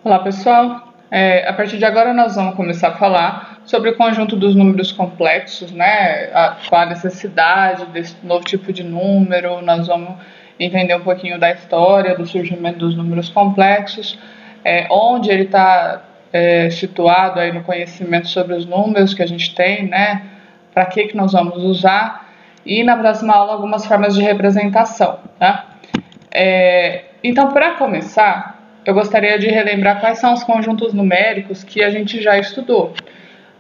Olá pessoal, a partir de agora nós vamos começar a falar sobre o conjunto dos números complexos, né? Qual a necessidade desse novo tipo de número. Nós vamos entender um pouquinho da história do surgimento dos números complexos, onde ele está situado aí no conhecimento sobre os números que a gente tem, né? Para que nós vamos usar, e na próxima aula algumas formas de representação, tá? Então, para começar, eu gostaria de relembrar quais são os conjuntos numéricos que a gente já estudou,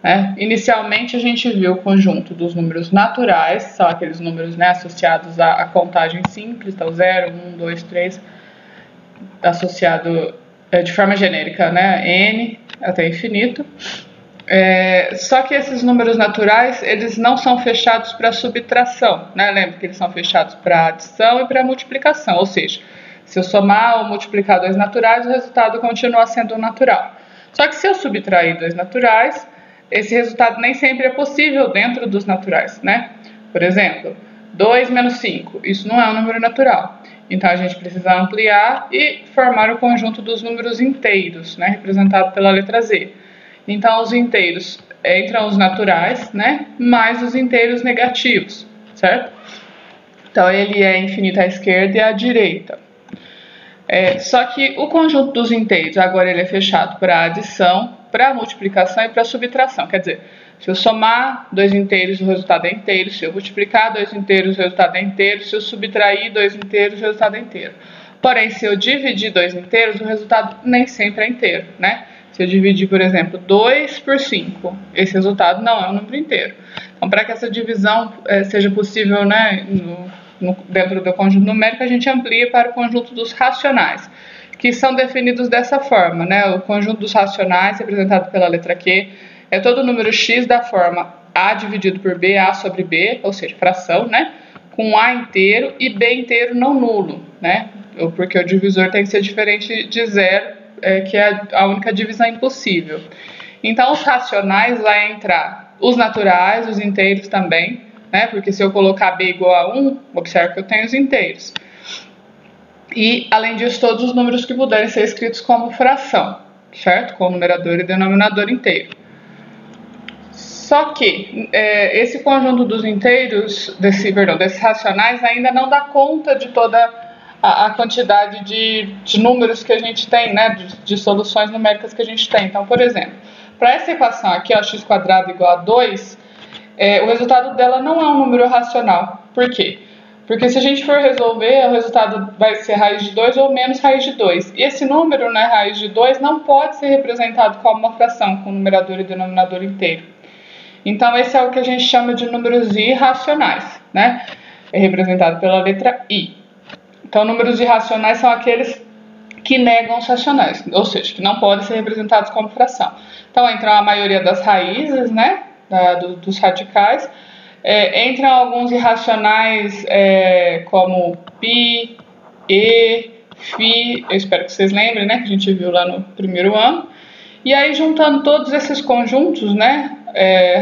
né? Inicialmente, a gente viu o conjunto dos números naturais, são aqueles números, né, associados à contagem simples, então 0, 1, 2, 3, associado de forma genérica, né, n até infinito. Só que esses números naturais, eles não são fechados para subtração, né? Lembra que eles são fechados para adição e para multiplicação, ou seja, se eu somar ou multiplicar dois naturais, o resultado continua sendo natural. Só que se eu subtrair dois naturais, esse resultado nem sempre é possível dentro dos naturais, né? Por exemplo, 2 menos 5, isso não é um número natural. Então, a gente precisa ampliar e formar o conjunto dos números inteiros, né? Representado pela letra Z. Então, os inteiros entram os naturais, né? Mais os inteiros negativos, certo? Então, ele é infinito à esquerda e à direita. Só que o conjunto dos inteiros, agora ele é fechado para adição, para multiplicação e para subtração. Quer dizer, se eu somar dois inteiros, o resultado é inteiro. Se eu multiplicar dois inteiros, o resultado é inteiro. Se eu subtrair dois inteiros, o resultado é inteiro. Porém, se eu dividir dois inteiros, o resultado nem sempre é inteiro, né? Se eu dividir, por exemplo, 2 por 5, esse resultado não é um número inteiro. Então, para que essa divisão seja possível, né, dentro do conjunto numérico, a gente amplia para o conjunto dos racionais, que são definidos dessa forma, né? O conjunto dos racionais, representado pela letra Q, é todo número x da forma a dividido por b, a sobre b, ou seja, fração, né? Com a inteiro e b inteiro não nulo, né? Porque o divisor tem que ser diferente de zero, que é a única divisão impossível. Então, os racionais vai entrar os naturais, os inteiros também, né? Porque se eu colocar b igual a 1, observe que eu tenho os inteiros. E, além disso, todos os números que puderem ser escritos como fração, certo? Com numerador e denominador inteiro. Só que esse conjunto dos inteiros, desses racionais, ainda não dá conta de toda a quantidade de números que a gente tem, né? De soluções numéricas que a gente tem. Então, por exemplo, para essa equação aqui, ó, x² igual a 2, o resultado dela não é um número racional. Por quê? Porque se a gente for resolver, o resultado vai ser raiz de 2 ou menos raiz de 2. E esse número, né, raiz de 2, não pode ser representado como uma fração, com numerador e denominador inteiro. Então, esse é o que a gente chama de números irracionais, né? É representado pela letra I. Então, números irracionais são aqueles que negam os racionais, ou seja, que não podem ser representados como fração. Então, entram a maioria das raízes, né, dos radicais. Entram alguns irracionais como π, e, φ, eu espero que vocês lembrem, né, que a gente viu lá no primeiro ano. E aí, juntando todos esses conjuntos, né,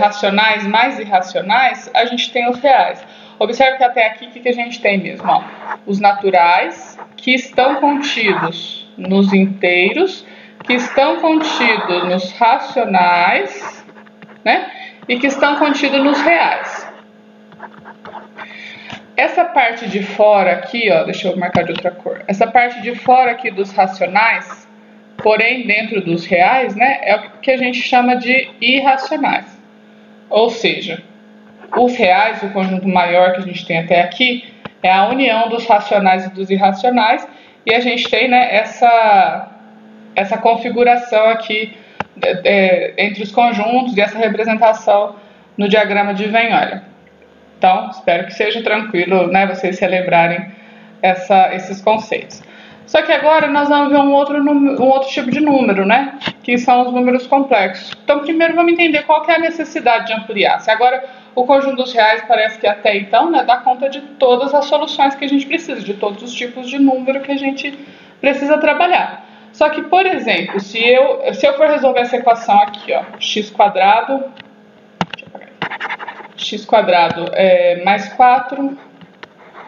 racionais mais irracionais, a gente tem os reais. Observe que até aqui, o que a gente tem mesmo? Ó, os naturais, que estão contidos nos inteiros, que estão contidos nos racionais, né, e que estão contidos nos reais. Essa parte de fora aqui, ó, deixa eu marcar de outra cor. Essa parte de fora aqui dos racionais, porém dentro dos reais, né, é o que a gente chama de irracionais. Ou seja, os reais, o conjunto maior que a gente tem até aqui, é a união dos racionais e dos irracionais, e a gente tem, né, essa configuração aqui entre os conjuntos e essa representação no diagrama de Venn-Euler. Então, espero que seja tranquilo, né, vocês se lembrarem esses conceitos. Só que agora nós vamos ver um outro tipo de número, né, que são os números complexos. Então, primeiro vamos entender qual que é a necessidade de ampliar. Se agora o conjunto dos reais parece que até então, né, dá conta de todas as soluções que a gente precisa, de todos os tipos de número que a gente precisa trabalhar. Só que, por exemplo, se eu for resolver essa equação aqui, ó, x² mais 4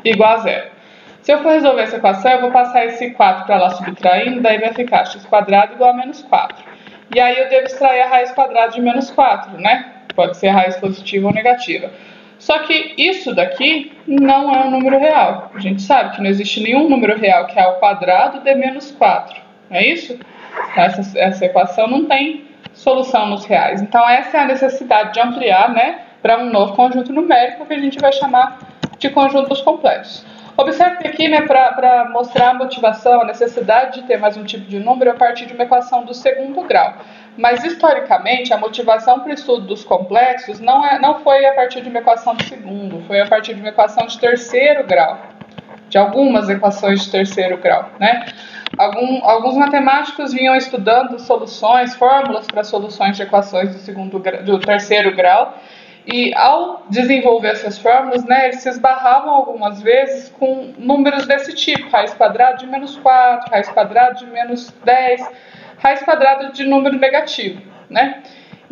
igual a 0. Se eu for resolver essa equação, eu vou passar esse 4 para lá subtraindo, daí vai ficar x² igual a menos 4. E aí eu devo extrair a raiz quadrada de menos 4, né? Pode ser a raiz positiva ou negativa. Só que isso daqui não é um número real. A gente sabe que não existe nenhum número real que é ao quadrado de menos 4. Não é isso? Essa equação não tem solução nos reais. Então essa é a necessidade de ampliar, né, para um novo conjunto numérico que a gente vai chamar de conjuntos complexos. Observe que aqui, né, para mostrar a motivação, a necessidade de ter mais um tipo de número a partir de uma equação do segundo grau. Mas, historicamente, a motivação para o estudo dos complexos não foi a partir de uma equação de segundo, foi a partir de uma equação de terceiro grau, de algumas equações de terceiro grau, né? Alguns matemáticos vinham estudando soluções, fórmulas para soluções de equações do terceiro grau, e ao desenvolver essas fórmulas, né, eles se esbarravam algumas vezes com números desse tipo, raiz quadrada de menos 4, raiz quadrada de menos 10, raiz quadrada de número negativo, né?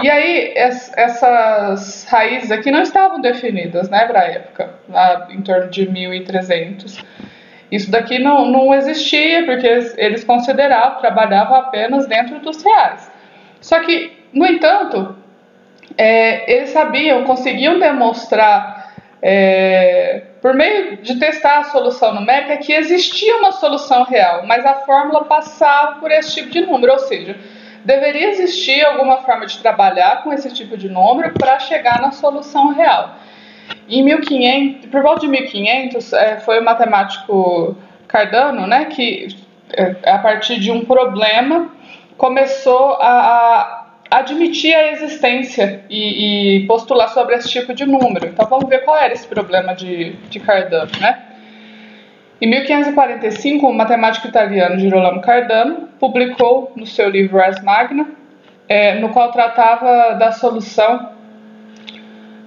E aí essas raízes aqui não estavam definidas, né, para a época, lá em torno de 1300. Isso daqui não existia, porque eles consideravam, trabalhavam apenas dentro dos reais. Só que, no entanto, eles conseguiam demonstrar, por meio de testar a solução numérica, que existia uma solução real, mas a fórmula passava por esse tipo de número, ou seja, deveria existir alguma forma de trabalhar com esse tipo de número para chegar na solução real. Em 1500, por volta de 1500, foi o matemático Cardano, né, que a partir de um problema começou a admitir a existência e postular sobre esse tipo de número. Então vamos ver qual era esse problema de Cardano, né? Em 1545, o matemático italiano Girolamo Cardano publicou no seu livro Ars Magna, no qual tratava da solução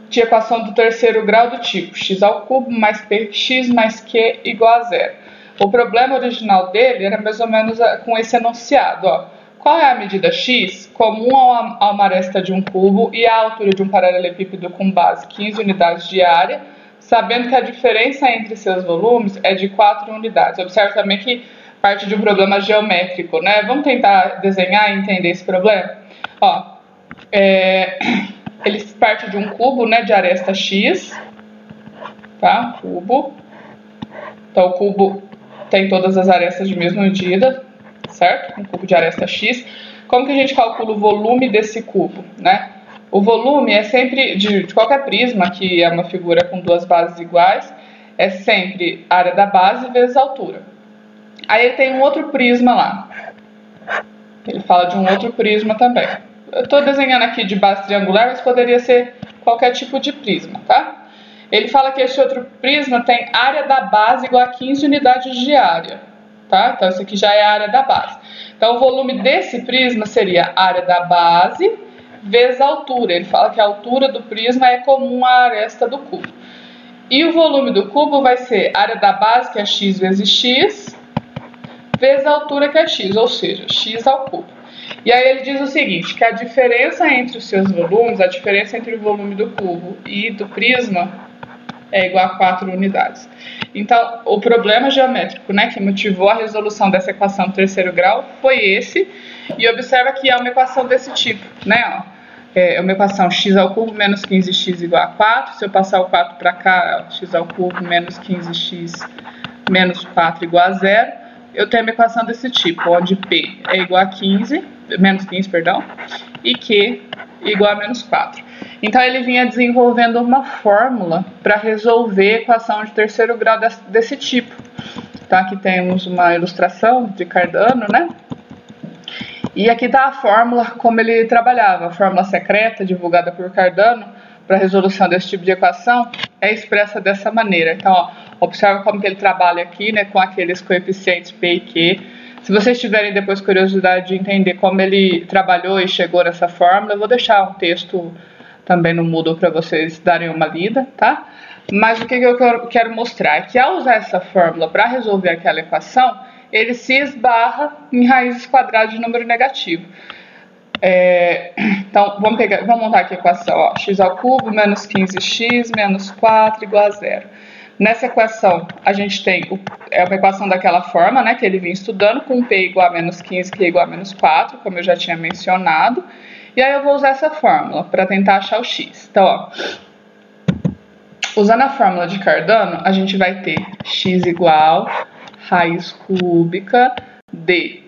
de equação do terceiro grau do tipo x³ mais px mais q igual a 0. O problema original dele era mais ou menos com esse enunciado, ó. Qual é a medida x comum a uma aresta de um cubo e a altura de um paralelepípedo com base 15 unidades de área, sabendo que a diferença entre seus volumes é de 4 unidades. Observe também que parte de um problema geométrico, né? Vamos tentar desenhar e entender esse problema? Ó, ele parte de um cubo, né, de aresta x, tá? Cubo. Então o cubo tem todas as arestas de mesma medida, certo? Um cubo de aresta x. Como que a gente calcula o volume desse cubo, né? O volume é sempre, de qualquer prisma, que é uma figura com duas bases iguais, é sempre área da base vezes altura. Aí ele tem um outro prisma lá. Ele fala de um outro prisma também. Eu estou desenhando aqui de base triangular, mas poderia ser qualquer tipo de prisma, tá? Ele fala que esse outro prisma tem área da base igual a 15 unidades de área, tá? Então, isso aqui já é a área da base. Então, o volume desse prisma seria a área da base vezes a altura. Ele fala que a altura do prisma é comum à aresta do cubo. E o volume do cubo vai ser a área da base, que é x vezes x, vezes a altura, que é x, ou seja, x ao cubo. E aí ele diz o seguinte, que a diferença entre os seus volumes, a diferença entre o volume do cubo e do prisma é igual a 4 unidades. Então, o problema geométrico, né, que motivou a resolução dessa equação do terceiro grau foi esse, e observa que é uma equação desse tipo, né, ó. É uma equação x ao cubo menos 15x igual a 4, se eu passar o 4 para cá, x ao cubo menos 15x menos 4 igual a 0, eu tenho uma equação desse tipo, onde P é igual a 15, menos 15, perdão, e Q igual a menos 4. Então ele vinha desenvolvendo uma fórmula para resolver a equação de terceiro grau desse tipo. Então aqui temos uma ilustração de Cardano, né? E aqui está a fórmula como ele trabalhava, a fórmula secreta divulgada por Cardano para a resolução desse tipo de equação é expressa dessa maneira. Então, ó, observa como que ele trabalha aqui, né, com aqueles coeficientes P e Q. Se vocês tiverem depois curiosidade de entender como ele trabalhou e chegou nessa fórmula, eu vou deixar um texto também no Moodle para vocês darem uma lida, tá? Mas o que eu quero mostrar é que ao usar essa fórmula para resolver aquela equação, ele se esbarra em raízes quadradas de número negativo. Então, vamos montar aqui a equação, ó, x ao cubo menos 15x menos 4 igual a 0. Nessa equação, a gente tem uma equação daquela forma, né, que ele vinha estudando, com P igual a menos 15, Q igual a menos 4, como eu já tinha mencionado. E aí eu vou usar essa fórmula para tentar achar o x. Então, ó, usando a fórmula de Cardano, a gente vai ter x igual raiz cúbica de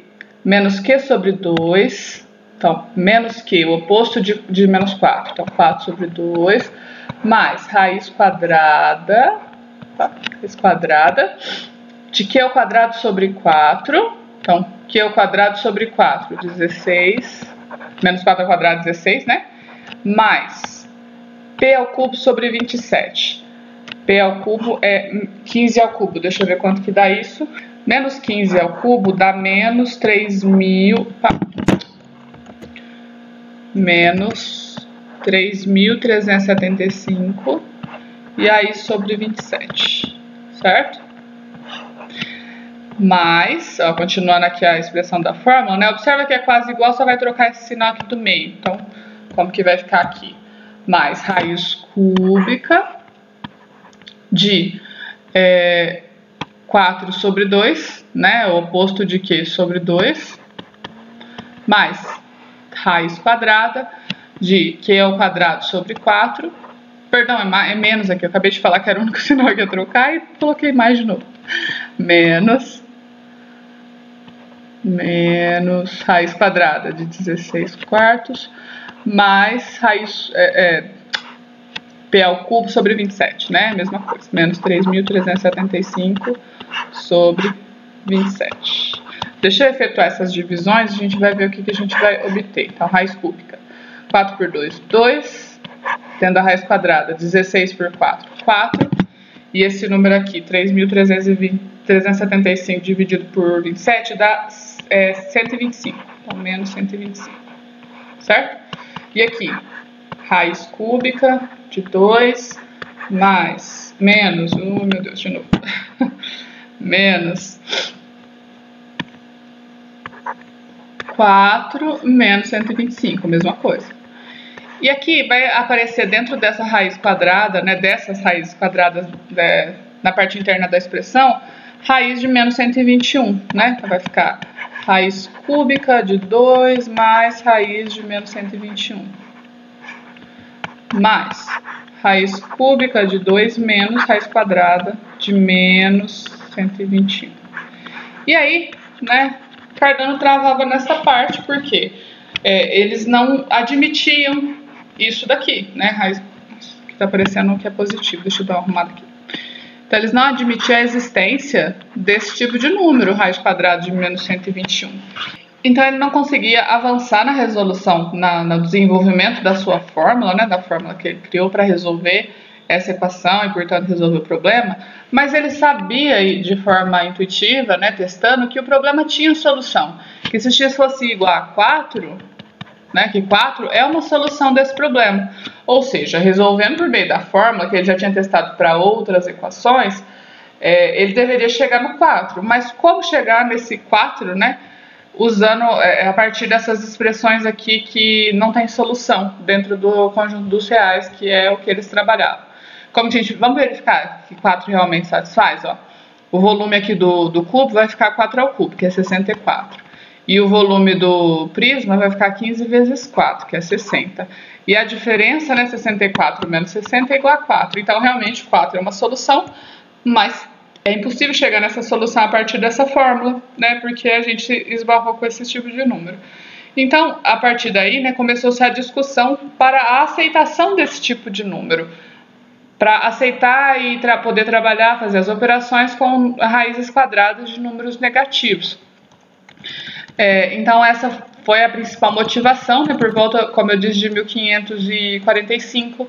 menos q sobre 2, então, menos q, o oposto de menos 4, então 4 sobre 2, mais raiz quadrada, tá? Raiz quadrada de q ao quadrado sobre 4, então, q ao quadrado sobre 4, 16, menos 4 ao quadrado, 16, né? Mais p ao cubo sobre 27. P ao cubo é 15 ao cubo, deixa eu ver quanto que dá isso. Menos 15 ao cubo dá menos 3.000, menos 3.375, e aí sobre 27, certo? Mais, ó, continuando aqui a expressão da fórmula, né? Observa que é quase igual, só vai trocar esse sinal aqui do meio. Então, como que vai ficar aqui? Mais raiz cúbica de 4 sobre 2, né? O oposto de Q sobre 2, mais raiz quadrada de Q ao quadrado sobre 4. Perdão, é menos aqui. Eu acabei de falar que era o único sinal que ia trocar e coloquei mais de novo. Menos raiz quadrada de 16 quartos, mais raiz P ao cubo sobre 27, né? Mesma coisa, menos 3.375 sobre 27. Deixa eu efetuar essas divisões, a gente vai ver o que a gente vai obter. Então, raiz cúbica, 4 por 2, 2, tendo a raiz quadrada, 16 por 4, 4, e esse número aqui, 3.375 dividido por 27, dá 125, então menos 125, certo? E aqui, raiz cúbica de 2 mais menos, meu Deus, de novo, menos 4 menos 125, mesma coisa. E aqui vai aparecer dentro dessa raiz quadrada, né, dessas raízes quadradas na parte interna da expressão, raiz de menos 121, né? Então vai ficar raiz cúbica de 2 mais raiz de menos 121. Mais raiz cúbica de 2 menos raiz quadrada de menos 121. E aí, né, Cardano travava nessa parte porque eles não admitiam isso daqui, né, raiz que está aparecendo que é positivo, deixa eu dar uma arrumada aqui. Então, eles não admitiam a existência desse tipo de número, raiz quadrada de menos 121. Então, ele não conseguia avançar na resolução, no desenvolvimento da sua fórmula, né, da fórmula que ele criou para resolver essa equação e, portanto, resolver o problema, mas ele sabia de forma intuitiva, né, testando, que o problema tinha solução, que se x fosse igual a 4, né, que 4 é uma solução desse problema. Ou seja, resolvendo por meio da fórmula, que ele já tinha testado para outras equações, ele deveria chegar no 4. Mas como chegar nesse 4, né, usando a partir dessas expressões aqui que não tem solução dentro do conjunto dos reais, que é o que eles trabalhavam. Como vamos verificar que 4 realmente satisfaz, ó. O volume aqui do cubo vai ficar 4 ao cubo, que é 64. E o volume do prisma vai ficar 15 vezes 4, que é 60. E a diferença, né, 64 menos 60 é igual a 4. Então, realmente, 4 é uma solução, mas é impossível chegar nessa solução a partir dessa fórmula, né, porque a gente esbarrou com esse tipo de número. Então, a partir daí, né, começou-se a discussão para a aceitação desse tipo de número, para aceitar e poder trabalhar, fazer as operações com raízes quadradas de números negativos. Então, essa foi a principal motivação, né, por volta, como eu disse, de 1545,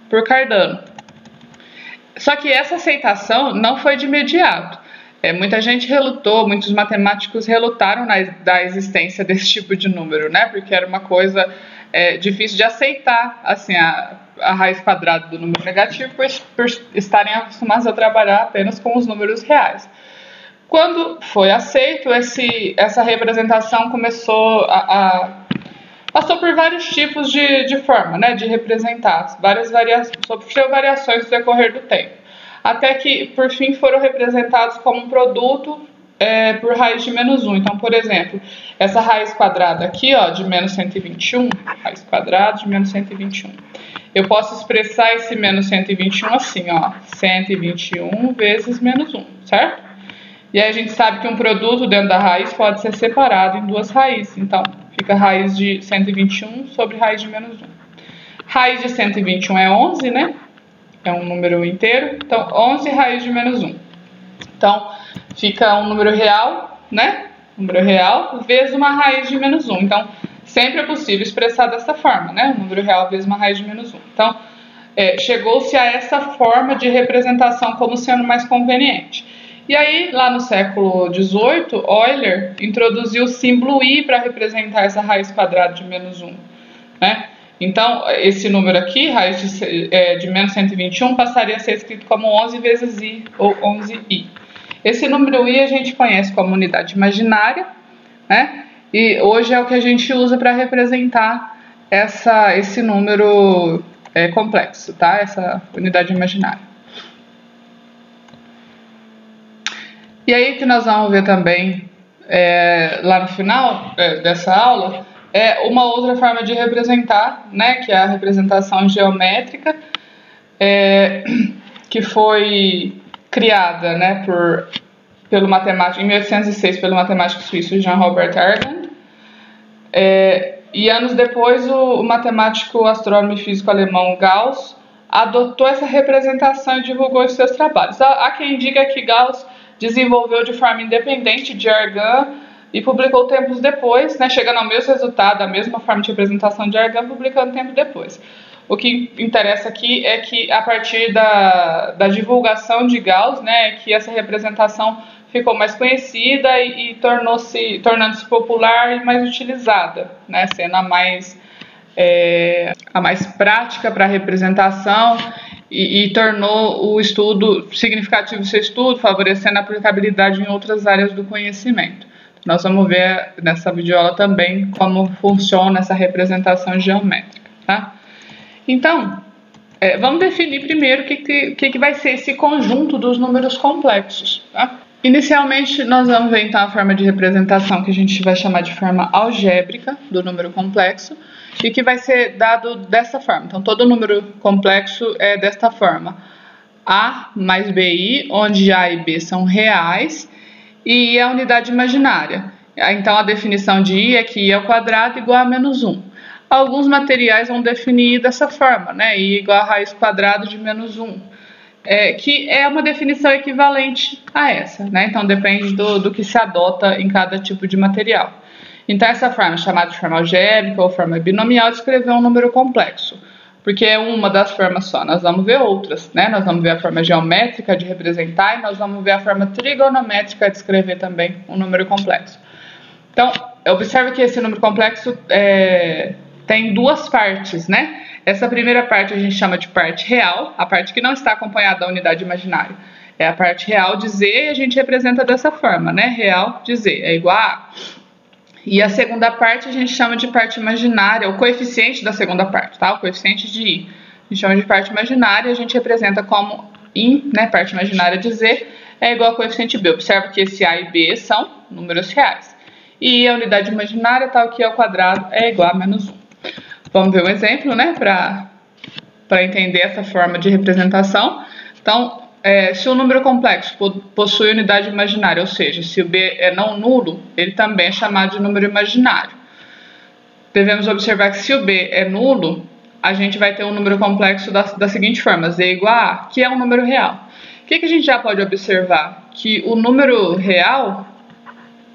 por Cardano. Só que essa aceitação não foi de imediato. Muita gente relutou, muitos matemáticos relutaram da existência desse tipo de número, né, porque era uma coisa difícil de aceitar, assim, a raiz quadrada do número negativo, por estarem acostumados a trabalhar apenas com os números reais. Quando foi aceito, essa representação começou passou por vários tipos de forma, né, de representar, sofreu variações no decorrer do tempo. até que, por fim, foram representados como um produto por raiz de menos 1. Então, por exemplo, essa raiz quadrada aqui, ó, de menos 121, raiz quadrada de menos 121. Eu posso expressar esse menos 121 assim, ó, 121 vezes menos 1, certo? E aí a gente sabe que um produto dentro da raiz pode ser separado em duas raízes. Então, fica raiz de 121 sobre raiz de menos 1. Raiz de 121 é 11, né? É um número inteiro. Então, 11 raiz de menos 1. Então, fica um número real, né? Número real vezes uma raiz de menos 1. Então, sempre é possível expressar dessa forma, né? Um número real vezes uma raiz de menos 1. Então, chegou-se a essa forma de representação como sendo mais conveniente. E aí, lá no século XVIII, Euler introduziu o símbolo I para representar essa raiz quadrada de menos 1, né? Então, esse número aqui, raiz de menos 121, passaria a ser escrito como 11 vezes I, ou 11I. Esse número I a gente conhece como unidade imaginária, né? E hoje é o que a gente usa para representar esse número complexo, tá? Essa unidade imaginária. E aí que nós vamos ver também, lá no final dessa aula, uma outra forma de representar, né, que é a representação geométrica, que foi criada, né, pelo matemático, em 1806, pelo matemático suíço Jean Robert Argand, e anos depois o matemático, astrônomo e físico alemão Gauss adotou essa representação e divulgou os seus trabalhos. Há quem diga que Gauss desenvolveu de forma independente de Argand e publicou tempos depois, né, chegando ao mesmo resultado, a mesma forma de representação de Argand, publicando tempo depois. O que interessa aqui é que, a partir da divulgação de Gauss, né, que essa representação ficou mais conhecida e tornando-se popular e mais utilizada, né, sendo a mais prática para a representação e tornou o estudo significativo, seu estudo, favorecendo a aplicabilidade em outras áreas do conhecimento. Nós vamos ver nessa videoaula também como funciona essa representação geométrica, tá? Então, vamos definir primeiro o que vai ser esse conjunto dos números complexos, tá? Inicialmente, nós vamos ver então a forma de representação que a gente vai chamar de forma algébrica do número complexo e que vai ser dado dessa forma. Então, todo número complexo é desta forma: A mais BI, onde A e B são reais e I é a unidade imaginária. Então, a definição de I é que I ao quadrado igual a menos 1. Alguns materiais vão definir dessa forma, né? I igual a raiz quadrada de menos 1. Que é uma definição equivalente a essa, né? Então depende do que se adota em cada tipo de material. Então essa forma, chamada de forma algébrica ou forma binomial, de escrever um número complexo, porque é uma das formas só. Nós vamos ver outras, né? Nós vamos ver a forma geométrica de representar e nós vamos ver a forma trigonométrica de escrever também um número complexo. Então, observe que esse número complexo tem duas partes, né? Essa primeira parte a gente chama de parte real, a parte que não está acompanhada da unidade imaginária. É a parte real de Z e a gente representa dessa forma, né? Real de Z é igual a. E a segunda parte a gente chama de parte imaginária, o coeficiente da segunda parte, tá? O coeficiente de I. A gente chama de parte imaginária e a gente representa como I, né? Parte imaginária de Z é igual ao coeficiente B. Observe que esse A e B são números reais. E a unidade imaginária, tal que ao quadrado, é igual a menos 1. Vamos ver um exemplo, né, para entender essa forma de representação. Então, se o número complexo possui unidade imaginária, ou seja, se o B é não nulo, ele também é chamado de número imaginário. Devemos observar que se o B é nulo, a gente vai ter um número complexo da seguinte forma: Z igual a A, que é um número real. O que a gente já pode observar? Que o número real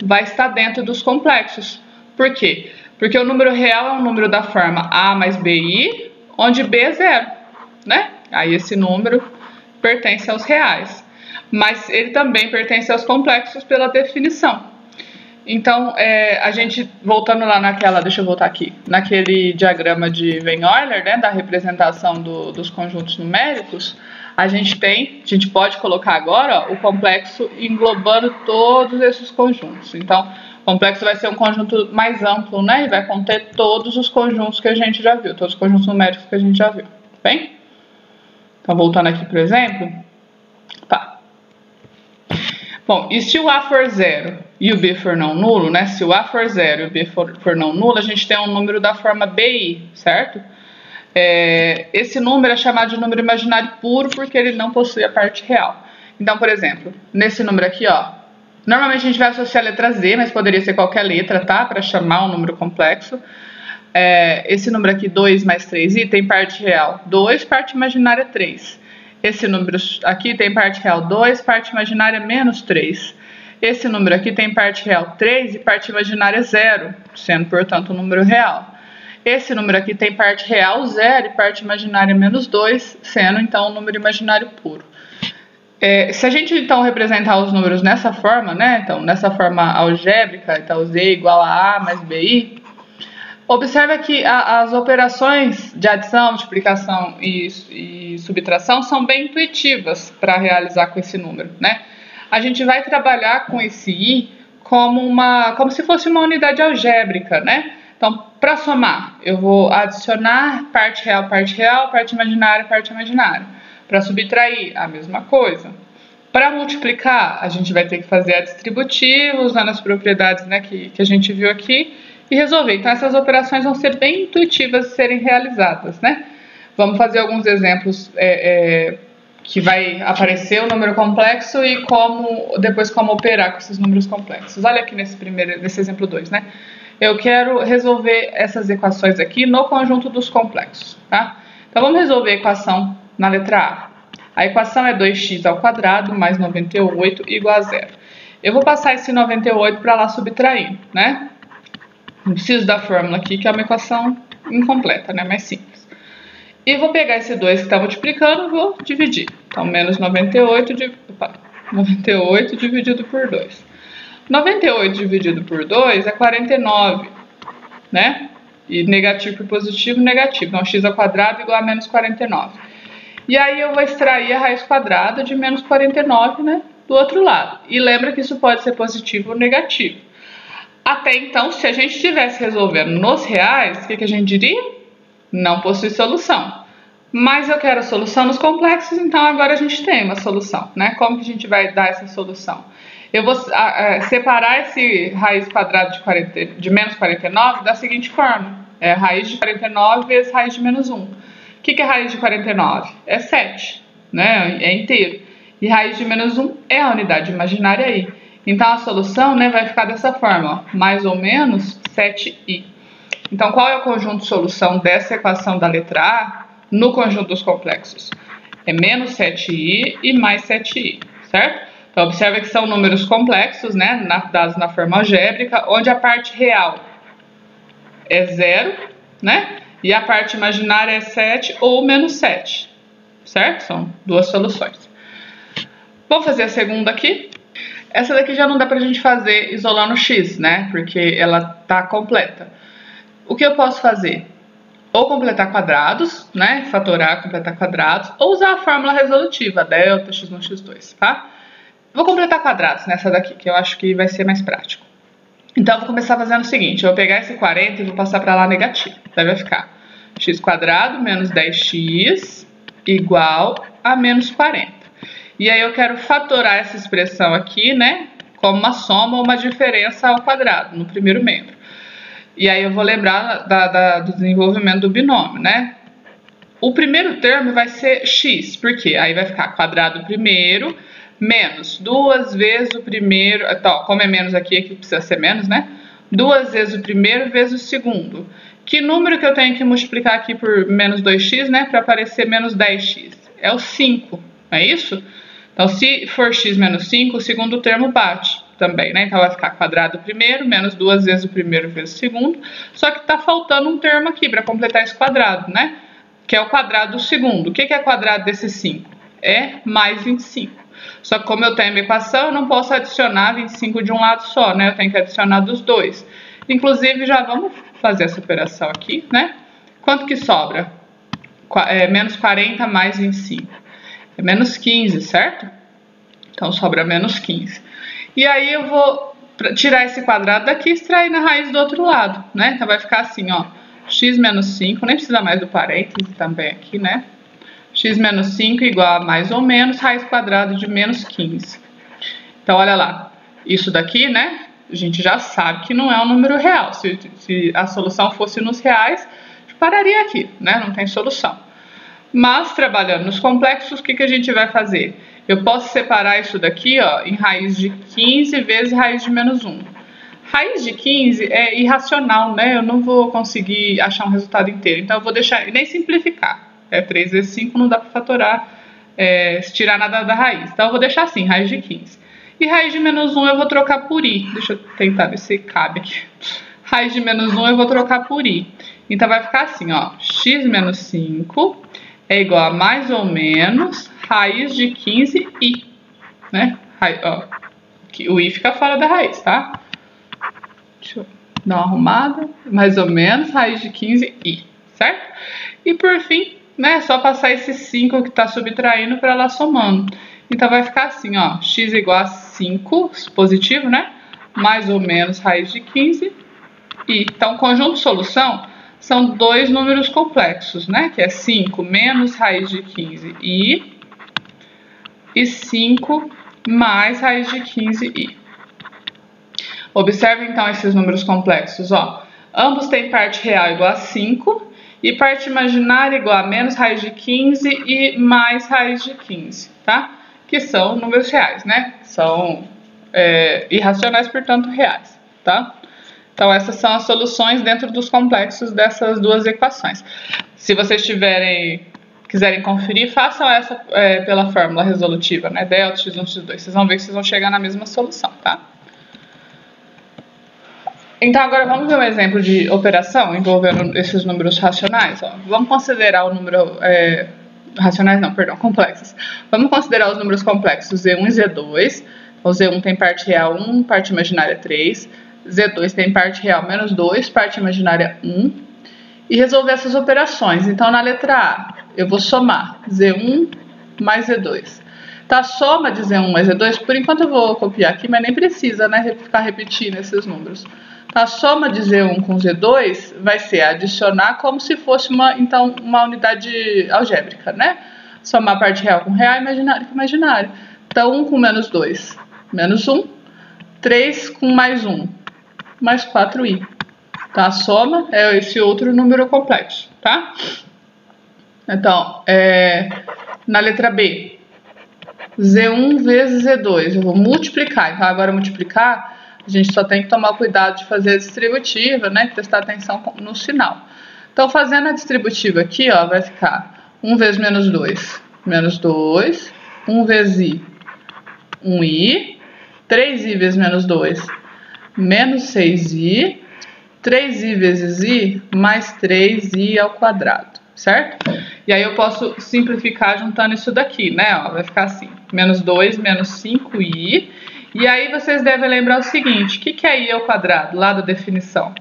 vai estar dentro dos complexos. Por quê? Porque o número real é um número da forma A mais BI, onde B é 0, né? Aí esse número pertence aos reais. Mas ele também pertence aos complexos pela definição. Então, a gente, voltando lá deixa eu voltar aqui, naquele diagrama de Venn-Euler, né, da representação dos conjuntos numéricos, a gente pode colocar agora, ó, o complexo englobando todos esses conjuntos. Então, o complexo vai ser um conjunto mais amplo, né? E vai conter todos os conjuntos que a gente já viu, todos os conjuntos numéricos que a gente já viu, bem? Então, voltando aqui para o exemplo, Pá. Bom, e se o A for 0 e o B for não nulo, né? Se o A for 0 e o B for não nulo, a gente tem um número da forma BI, certo? Esse número é chamado de número imaginário puro porque ele não possui a parte real. Então, por exemplo, nesse número aqui, ó, normalmente a gente vai associar a letra Z, mas poderia ser qualquer letra, tá? Para chamar um número complexo. Esse número aqui, 2 mais 3i, tem parte real 2, parte imaginária 3. Esse número aqui tem parte real 2, parte imaginária menos 3. Esse número aqui tem parte real 3 e parte imaginária 0, sendo, portanto, um número real. Esse número aqui tem parte real 0 e parte imaginária menos 2, sendo, então, um número imaginário puro. Se a gente, então, representar os números nessa forma, né? Então, nessa forma algébrica, então, Z igual a A mais BI, observa que as operações de adição, multiplicação e subtração são bem intuitivas para realizar com esse número, né? A gente vai trabalhar com esse I como se fosse uma unidade algébrica, né? Então, para somar, eu vou adicionar parte real, parte imaginária. Para subtrair, a mesma coisa. Para multiplicar, a gente vai ter que fazer a distributiva, usando as propriedades, né, que a gente viu aqui, e resolver. Então, essas operações vão ser bem intuitivas de serem realizadas, né? Vamos fazer alguns exemplos que vai aparecer o número complexo e depois como operar com esses números complexos. Olha aqui nesse exemplo 2, né? Eu quero resolver essas equações aqui no conjunto dos complexos, tá? Então, vamos resolver a equação na letra A. A equação é 2x² mais 98 igual a 0. Eu vou passar esse 98 para lá subtraindo, né? Não preciso da fórmula aqui, que é uma equação incompleta, né? Mais simples. E vou pegar esse 2 que está multiplicando e vou dividir. Então, menos 98 dividido por 2. 98 dividido por 2 é 49, né? E negativo por positivo, negativo. Então, x² igual a menos 49. E aí eu vou extrair a raiz quadrada de menos 49, né? Do outro lado. E lembra que isso pode ser positivo ou negativo. Até então, se a gente estivesse resolvendo nos reais, o que a gente diria? Não possui solução. Mas eu quero a solução nos complexos, então agora a gente tem uma solução, né? Como que a gente vai dar essa solução? Eu vou separar esse raiz quadrada de menos 49 da seguinte forma. É raiz de 49 vezes raiz de menos 1. O que é raiz de 49? É 7, né? É inteiro. E raiz de menos 1 é a unidade imaginária i. Então, a solução, né, vai ficar dessa forma, ó, mais ou menos 7i. Então, qual é o conjunto de solução dessa equação da letra A no conjunto dos complexos? É menos 7i e mais 7i, certo? Então, observa que são números complexos, né, dados na forma algébrica, onde a parte real é 0, né, e a parte imaginária é 7 ou menos 7, certo? São duas soluções. Vamos fazer a segunda aqui. Essa daqui já não dá pra gente fazer isolando o x, né? Porque ela tá completa. O que eu posso fazer? Ou completar quadrados, né? Fatorar, completar quadrados. Ou usar a fórmula resolutiva, delta, x1, x2, tá? Vou completar quadrados nessa daqui, que eu acho que vai ser mais prático. Então, eu vou começar fazendo o seguinte. Eu vou pegar esse 40 e vou passar pra lá negativo. Daí vai ficar x² menos 10x igual a menos 40. E aí eu quero fatorar essa expressão aqui, né, como uma soma ou uma diferença ao quadrado, no primeiro membro. E aí eu vou lembrar do desenvolvimento do binômio, né. O primeiro termo vai ser x, porque aí vai ficar quadrado primeiro, menos 2 vezes o primeiro, então, como é menos aqui precisa ser menos, né, 2 vezes o primeiro vezes o segundo. Que número que eu tenho que multiplicar aqui por menos 2x, né, para aparecer menos 10x? É o 5, não é isso? Então, se for x menos 5, o segundo termo bate também, né? Então, vai ficar quadrado primeiro, menos 2 vezes o primeiro vezes o segundo. Só que está faltando um termo aqui para completar esse quadrado, né? Que é o quadrado do segundo. O que é quadrado desse 5? É mais 25. Só que como eu tenho uma equação, eu não posso adicionar 25 de um lado só, né? Eu tenho que adicionar dos dois. Inclusive, já vamos fazer essa operação aqui, né? Quanto que sobra? Menos 40 mais 25. É menos 15, certo? Então, sobra menos 15. E aí, eu vou tirar esse quadrado daqui e extrair na raiz do outro lado, né? Então, vai ficar assim, ó. X menos 5, nem precisa mais do parêntese também aqui, né? x menos 5 igual a mais ou menos raiz quadrada de menos 15. Então, olha lá, isso daqui, né, a gente já sabe que não é um número real. Se a solução fosse nos reais, a gente pararia aqui, né, não tem solução. Mas, trabalhando nos complexos, o que a gente vai fazer? Eu posso separar isso daqui, ó, em raiz de 15 vezes raiz de menos 1. Raiz de 15 é irracional, né? Eu não vou conseguir achar um resultado inteiro. Então, eu vou deixar, e nem simplificar. 3 vezes 5 não dá para fatorar, se tirar nada da raiz. Então, eu vou deixar assim, raiz de 15. E raiz de menos 1 eu vou trocar por i. Deixa eu tentar ver se cabe aqui. Raiz de menos 1 eu vou trocar por i. Então, vai ficar assim, ó. X menos 5 é igual a mais ou menos raiz de 15i, né? Ó, o i fica fora da raiz, tá? Deixa eu dar uma arrumada. Mais ou menos raiz de 15i, certo? E por fim, né, é só passar esse 5 que está subtraindo para lá somando. Então vai ficar assim, ó, x igual a 5, positivo, né? Mais ou menos raiz de 15i. Então, conjunto solução são dois números complexos, né? Que é 5 menos raiz de 15i e 5 mais raiz de 15i. Observe então esses números complexos, ó. Ambos têm parte real igual a 5 e parte imaginária igual a menos raiz de 15 e mais raiz de 15, tá? Que são números reais, né? São irracionais, portanto reais, tá? Então essas são as soluções dentro dos complexos dessas duas equações. Se vocês quiserem conferir, façam essa pela fórmula resolutiva, né? Delta x1, x2. Vocês vão ver que vocês vão chegar na mesma solução, tá? Então agora vamos ver um exemplo de operação envolvendo esses números racionais. Ó. Vamos considerar o número... racionais não, perdão, complexos. Vamos considerar os números complexos Z1 e Z2. O Z1 tem parte real 1, parte imaginária 3. Z2 tem parte real menos 2, parte imaginária 1. E resolver essas operações. Então na letra A, eu vou somar Z1 mais Z2. Tá, a soma de Z1 mais Z2, por enquanto eu vou copiar aqui, mas nem precisa, né, ficar repetindo esses números. A soma de Z1 com Z2 vai ser adicionar como se fosse uma unidade algébrica, né? Somar parte real com real, imaginário com imaginário. Então, 1 com menos 2, menos 1. 3 com mais 1, mais 4i. Tá? A soma é esse outro número complexo, tá? Então, na letra B, Z1 vezes Z2. Eu vou multiplicar. Então, agora multiplicar... A gente só tem que tomar cuidado de fazer a distributiva, né? Prestar atenção no sinal. Então, fazendo a distributiva aqui, ó, vai ficar 1 vezes menos 2, menos 2. 1 vezes i, 1i. 3i vezes menos 2, menos 6i. 3i vezes i, mais 3i ao quadrado, certo? E aí eu posso simplificar juntando isso daqui, né? Ó, vai ficar assim, menos 2, menos 5i. E aí vocês devem lembrar o seguinte, o que é i ao quadrado, lá da definição?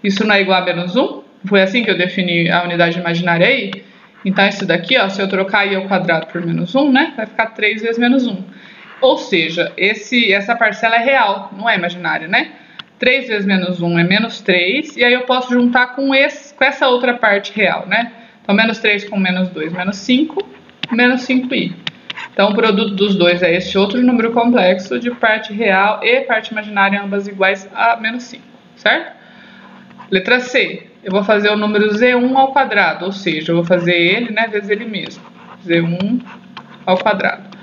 Isso não é igual a menos 1? Foi assim que eu defini a unidade imaginária i? Então isso daqui, ó, se eu trocar i ao quadrado por menos 1, né, vai ficar 3 vezes menos 1. Ou seja, essa parcela é real, não é imaginária, né? 3 vezes menos 1 é menos 3, e aí eu posso juntar com essa outra parte real, né? Então menos 3 com menos 2, menos 5, menos 5i. Então, o produto dos dois é esse outro número complexo de parte real e parte imaginária, ambas iguais a menos 5, certo? Letra C, eu vou fazer o número Z1 ao quadrado, ou seja, eu vou fazer ele, né, vezes ele mesmo, Z1 ao quadrado.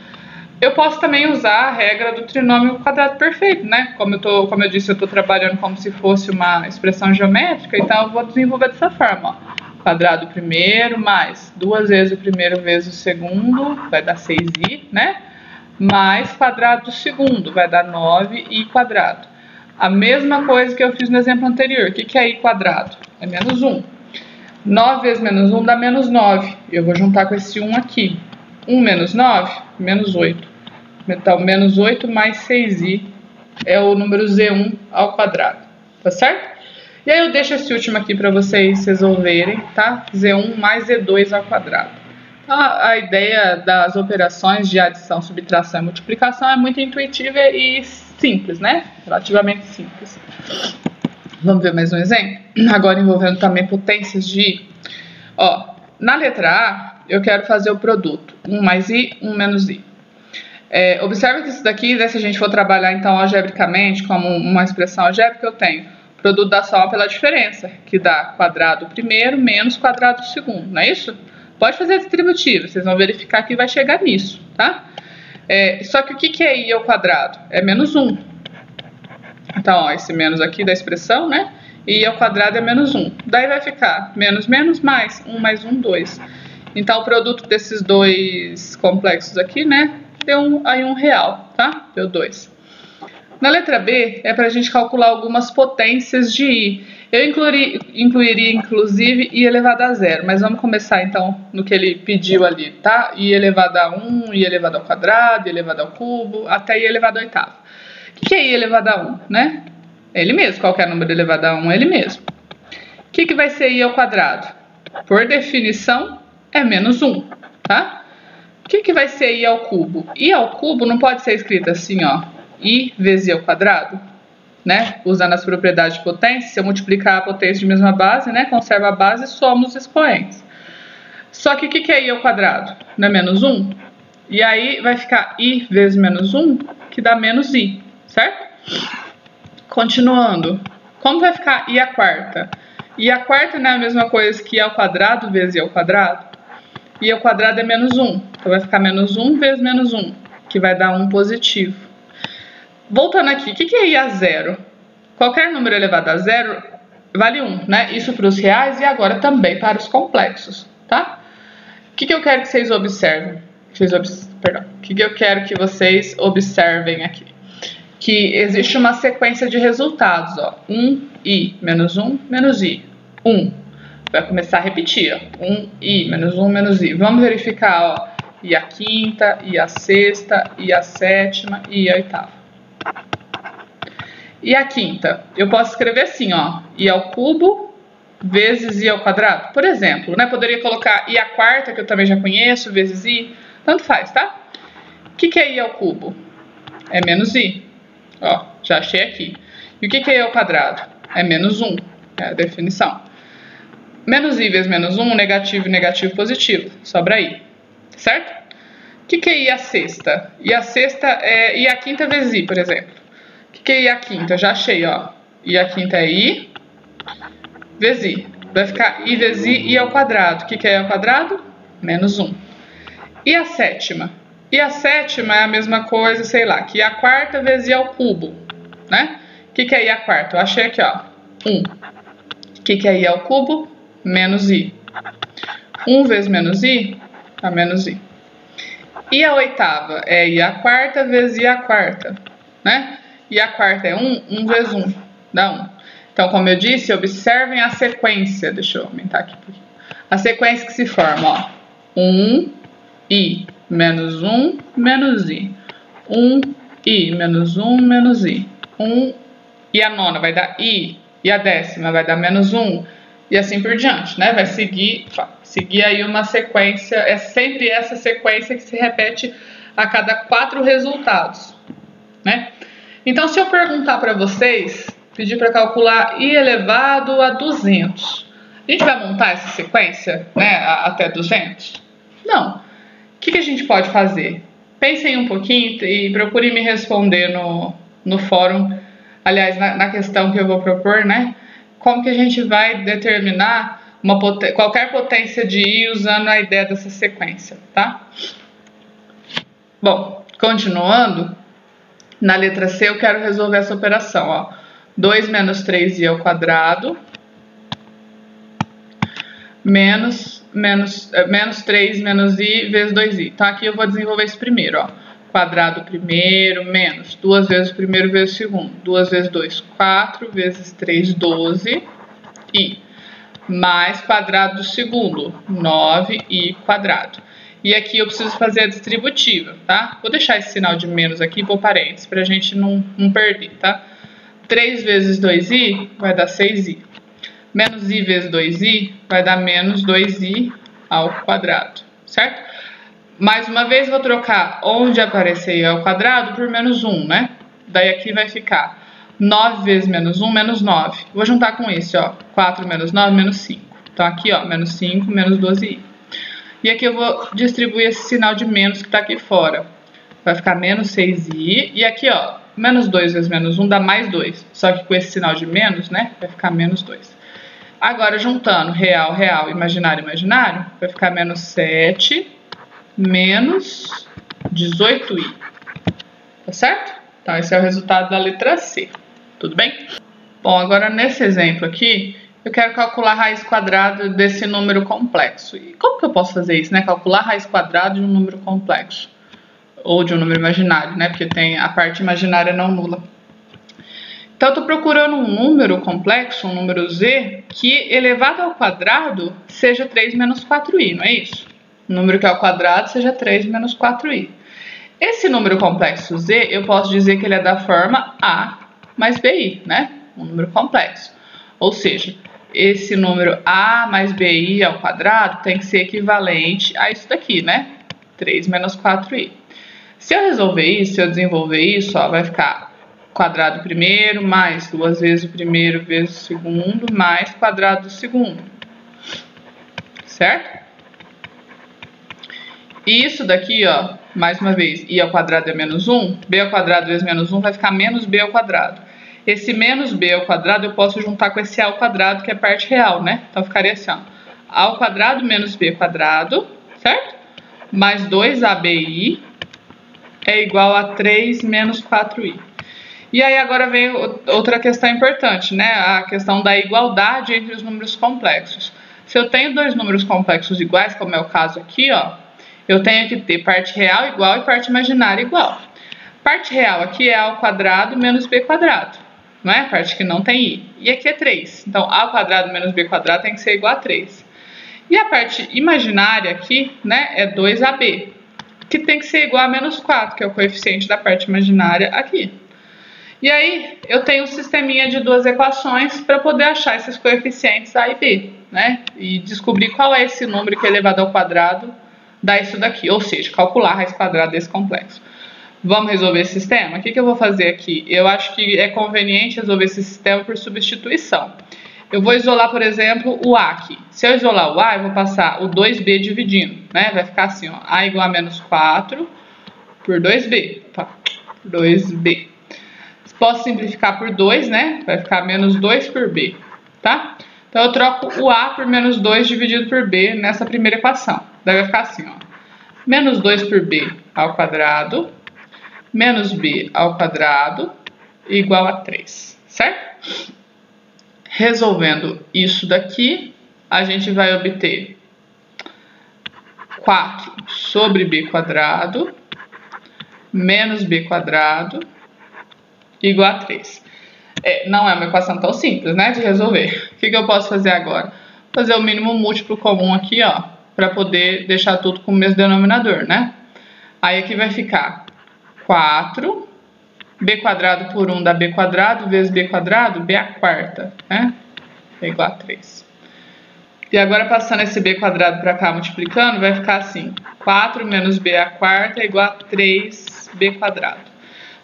Eu posso também usar a regra do trinômio quadrado perfeito, né? Como eu disse, eu estou trabalhando como se fosse uma expressão geométrica, então eu vou desenvolver dessa forma, ó. Quadrado primeiro, mais 2 vezes o primeiro vezes o segundo, vai dar 6i, né? Mais quadrado do segundo, vai dar 9i quadrado. A mesma coisa que eu fiz no exemplo anterior. O que é i quadrado? É menos 1. 9 vezes menos 1 dá menos 9. Eu vou juntar com esse 1 aqui. 1 menos 9, menos 8. Então, menos 8 mais 6i é o número Z1 ao quadrado. Tá certo? E aí eu deixo esse último aqui para vocês resolverem, tá? Z1 mais Z2 ao quadrado. Então, a ideia das operações de adição, subtração e multiplicação é muito intuitiva e simples, né? Relativamente simples. Vamos ver mais um exemplo? Agora envolvendo também potências de I. Ó, na letra A, eu quero fazer o produto 1 mais i, 1 menos i. Observe que isso daqui, né, se a gente for trabalhar então algebricamente, como uma expressão algébrica, eu tenho o produto da soma pela diferença, que dá quadrado primeiro menos quadrado segundo, não é isso? Pode fazer distributivo, vocês vão verificar que vai chegar nisso, tá? Só que o que é i ao quadrado? É menos 1. Então, ó, esse menos aqui da expressão, né? I ao quadrado é menos 1. Daí vai ficar menos menos mais 1 mais 1, 2. Então, o produto desses dois complexos aqui, né? Deu aí um real, tá? Deu 2. Na letra B, é para a gente calcular algumas potências de i. Eu incluiria, inclusive, i elevado a 0. Mas vamos começar, então, no que ele pediu ali, tá? I elevado a 1, i elevado ao quadrado, i elevado ao cubo, até i elevado ao oitavo. O que é i elevado a 1, né? Ele mesmo. Qualquer número elevado a 1 é ele mesmo. O que vai ser i ao quadrado? Por definição, é menos 1, tá? O que vai ser i ao cubo? I ao cubo não pode ser escrito assim, ó, i vezes i ao quadrado, né? Usando as propriedades de potência, se eu multiplicar a potência de mesma base, né? Conserva a base e soma os expoentes. Só que o que é i ao quadrado? Não é menos 1? E aí vai ficar i vezes menos 1, que dá menos i, certo? Continuando, como vai ficar i à quarta? I à quarta não é a mesma coisa que i ao quadrado vezes i ao quadrado? I ao quadrado é menos 1, então vai ficar menos 1 vezes menos 1, que vai dar 1 positivo. Voltando aqui, o que é i a 0? Qualquer número elevado a 0 vale 1, né? Isso para os reais e agora também para os complexos, tá? O que eu quero que vocês observem? O que eu quero que vocês observem aqui? Que existe uma sequência de resultados, ó. 1i menos 1 menos i. 1. Vai começar a repetir, ó. 1i menos 1 menos i. Vamos verificar, ó. I a quinta, i a sexta, i a sétima e i a oitava. E a quinta? Eu posso escrever assim, ó. I ao cubo vezes i ao quadrado. Por exemplo, né? Poderia colocar i à quarta, que eu também já conheço, vezes i. Tanto faz, tá? O que é i ao cubo? É menos i. Ó, já achei aqui. E o que é i ao quadrado? É menos 1. É a definição. Menos i vezes menos 1, negativo e negativo positivo. Sobra i. Certo? O que é i à sexta? I à sexta é i à quinta vezes i, por exemplo. O que é i à quinta? Já achei, ó. I à quinta é i vezes i. Vai ficar i vezes i ao quadrado. O que é i ao quadrado? Menos 1. E a sétima? E a sétima é a mesma coisa, sei lá, que i à quarta vezes i ao cubo, né? O que é i à quarta? Eu achei aqui, ó. 1. O que é i ao cubo? Menos i. 1 vezes menos i dá menos i. E a oitava é i à quarta vezes i à quarta, né? I à quarta é 1, 1 vezes 1 dá 1. Então, como eu disse, observem a sequência. Deixa eu aumentar aqui um pouquinho. A sequência que se forma, ó. 1i menos 1 menos i. 1i menos 1 menos i. 1 e a nona vai dar i. E a décima vai dar menos 1. E assim por diante, né? Vai seguir aí uma sequência. É sempre essa sequência que se repete a cada 4 resultados, né? Então, se eu perguntar para vocês, pedir para calcular i elevado a 200, a gente vai montar essa sequência, né, até 200? Não. O que a gente pode fazer? Pensem um pouquinho e procurem me responder no fórum, aliás, na questão que eu vou propor, né? Como que a gente vai determinar qualquer potência de i usando a ideia dessa sequência, tá? Bom, continuando, na letra C eu quero resolver essa operação, ó. 2 menos 3i ao quadrado menos 3 menos i vezes 2i. Então, aqui eu vou desenvolver isso primeiro, ó. Quadrado primeiro, menos 2 vezes o primeiro vezes o segundo. 2 vezes 2, 4 vezes 3, 12, i. Mais quadrado do segundo, 9i quadrado. E aqui eu preciso fazer a distributiva, tá? Vou deixar esse sinal de menos aqui por parênteses, pra gente não perder, tá? 3 vezes 2i vai dar 6i. Menos i vezes 2i vai dar menos 2i ao quadrado, certo? Mais uma vez vou trocar onde aparecer i ao quadrado por menos 1, né? Daí aqui vai ficar 9 vezes menos 1, menos 9. Vou juntar com esse, ó. 4 menos 9, menos 5. Então aqui, ó, menos 5, menos 12i. E aqui eu vou distribuir esse sinal de menos que está aqui fora. Vai ficar menos 6i. E aqui, ó, menos 2 vezes menos 1 dá mais 2. Só que com esse sinal de menos, né, vai ficar menos 2. Agora, juntando real, real, imaginário, imaginário, vai ficar menos 7 menos 18i. Tá certo? Então, esse é o resultado da letra C. Tudo bem? Bom, agora nesse exemplo aqui, eu quero calcular a raiz quadrada desse número complexo. E como que eu posso fazer isso, né? Calcular a raiz quadrada de um número complexo. Ou de um número imaginário, né? Porque tem a parte imaginária não nula. Então, eu estou procurando um número complexo, um número z, que elevado ao quadrado seja 3 menos 4i, não é isso? O número que é ao quadrado seja 3 menos 4i. Esse número complexo z, eu posso dizer que ele é da forma a mais bi, né? Um número complexo. Ou seja, esse número a mais bi ao quadrado tem que ser equivalente a isso daqui, né? 3 menos 4i. Se eu resolver isso, se eu desenvolver isso, ó, vai ficar quadrado primeiro mais 2 vezes o primeiro vezes o segundo mais quadrado do segundo. Certo? E isso daqui, ó, mais uma vez, i ao quadrado é menos 1, b ao quadrado vezes menos 1 vai ficar menos b ao quadrado. Esse menos b ao quadrado eu posso juntar com esse a ao quadrado, que é parte real, né? Então ficaria assim, ó, a ao quadrado menos b ao quadrado, certo? Mais 2abi é igual a 3 menos 4i. E aí agora vem outra questão importante, né? A questão da igualdade entre os números complexos. Se eu tenho dois números complexos iguais, como é o caso aqui, ó, eu tenho que ter parte real igual e parte imaginária igual. Parte real aqui é a ao quadrado menos b quadrado, não é? Parte que não tem i. E aqui é 3. Então, a ao quadrado menos b quadrado tem que ser igual a 3. E a parte imaginária aqui, né, é 2ab, que tem que ser igual a menos 4, que é o coeficiente da parte imaginária aqui. E aí, eu tenho um sisteminha de duas equações para poder achar esses coeficientes a e b, né? E descobrir qual é esse número que elevado ao quadrado dá isso daqui, ou seja, calcular a raiz quadrada desse complexo. Vamos resolver esse sistema? O que eu vou fazer aqui? Eu acho que é conveniente resolver esse sistema por substituição. Eu vou isolar, por exemplo, o a aqui. Se eu isolar o a, eu vou passar o 2b dividindo, né? Vai ficar assim, ó, a igual a menos 4 por 2b, tá? 2b. Posso simplificar por 2, né? Vai ficar menos 2 por b, tá? Então, eu troco o a por menos 2 dividido por b nessa primeira equação. Daí vai ficar assim, ó. Menos 2 por b ao quadrado, menos b ao quadrado, igual a 3, certo? Resolvendo isso daqui, a gente vai obter 4 sobre b quadrado, menos b quadrado, igual a 3. Não é uma equação tão simples, né, de resolver. O que eu posso fazer agora? Fazer o mínimo múltiplo comum aqui, ó, para poder deixar tudo com o mesmo denominador, né? Aí aqui vai ficar 4, b quadrado por 1 dá b quadrado, vezes b quadrado, b à quarta, né? É igual a 3. E agora passando esse b quadrado para cá, multiplicando, vai ficar assim, 4 menos b à quarta é igual a 3b quadrado.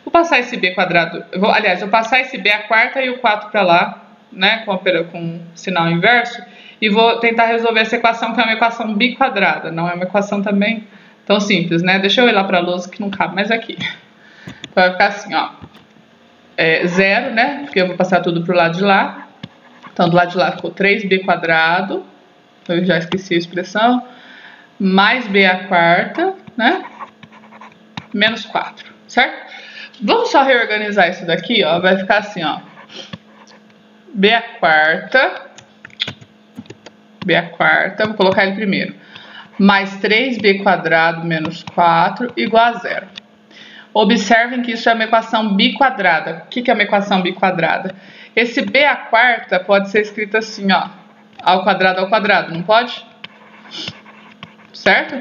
Vou passar esse b quadrado, vou passar esse b à quarta e o 4 para lá, né, com sinal inverso, e vou tentar resolver essa equação, que é uma equação biquadrada, não é uma equação também tão simples, né? Deixa eu ir lá para a lousa que não cabe mais aqui. Então vai ficar assim, ó, 0, né, porque eu vou passar tudo para o lado de lá. Então do lado de lá ficou 3b quadrado, eu já esqueci a expressão, mais b à quarta, né, menos 4, certo? Vamos só reorganizar isso daqui, ó, vai ficar assim, ó, b à quarta, vou colocar ele primeiro, mais 3b quadrado menos 4 igual a 0. Observem que isso é uma equação biquadrada. O que é uma equação biquadrada? Esse b à quarta pode ser escrito assim, ó, ao quadrado, não pode? Certo?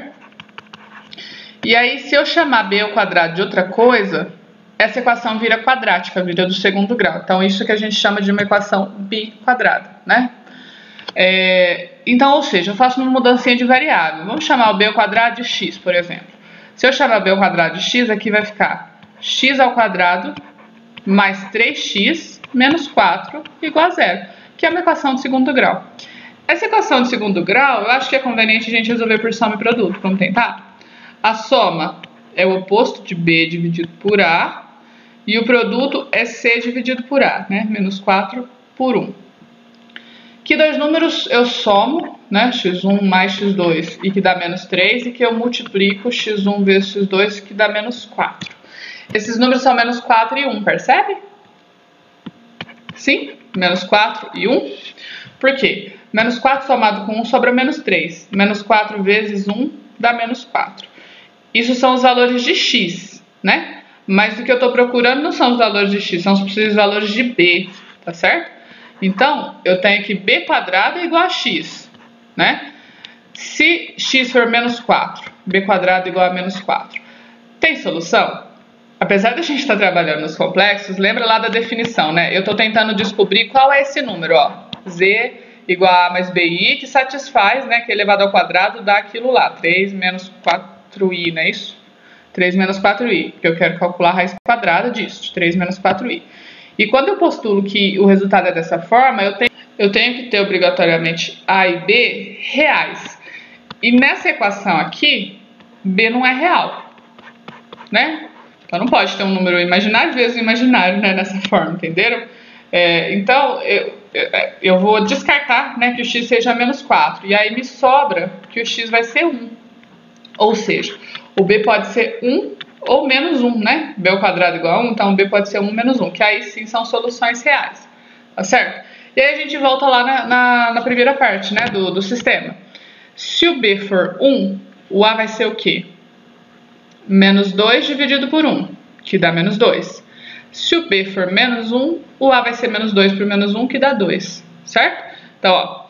E aí, se eu chamar b ao quadrado de outra coisa, essa equação vira quadrática, vira do segundo grau. Então, isso que a gente chama de uma equação biquadrada, né? Então, ou seja, eu faço uma mudancinha de variável. Vamos chamar o b ao quadrado de x, por exemplo. Se eu chamar b ao quadrado de x, aqui vai ficar x ao quadrado mais 3x menos 4 igual a 0, que é uma equação de segundo grau. Essa equação de segundo grau, eu acho que é conveniente a gente resolver por soma e produto. Vamos tentar? A soma é o oposto de B dividido por A, e o produto é C dividido por A, né? Menos 4 por 1. Que dois números eu somo, né? x1 mais x2, e que dá menos 3, e que eu multiplico x1 vezes x2, que dá menos 4. Esses números são menos 4 e 1, percebe? Sim? Menos 4 e 1. Por quê? Menos 4 somado com 1 sobra menos 3. Menos 4 vezes 1 dá menos 4. Isso são os valores de x, né? Mas o que eu estou procurando não são os valores de x, são os possíveis valores de b, tá certo? Então, eu tenho que b quadrado é igual a x, né? Se x for menos 4, b quadrado é igual a menos 4. Tem solução? Apesar de a gente estar trabalhando nos complexos, lembra lá da definição, né? Eu estou tentando descobrir qual é esse número, ó. Z igual a mais bi, que satisfaz, né, que elevado ao quadrado dá aquilo lá, 3 menos 4i, não é isso? 3 menos 4i, porque eu quero calcular a raiz quadrada disso, de 3 menos 4i. E quando eu postulo que o resultado é dessa forma, eu tenho que ter obrigatoriamente a e b reais. E nessa equação aqui, b não é real, né? Então não pode ter um número imaginário vezes imaginário, né, nessa forma, entenderam? Então eu vou descartar, né, que o x seja menos 4. E aí me sobra que o x vai ser 1. Ou seja, o b pode ser 1 ou menos 1, né? b ao quadrado igual a 1, então o b pode ser 1 menos 1, que aí sim são soluções reais, tá certo? E aí a gente volta lá na primeira parte, né, do sistema. Se o b for 1, o a vai ser o quê? Menos 2 dividido por 1, que dá menos 2. Se o b for menos 1, o a vai ser menos 2 por menos 1, que dá 2, certo? Então, ó,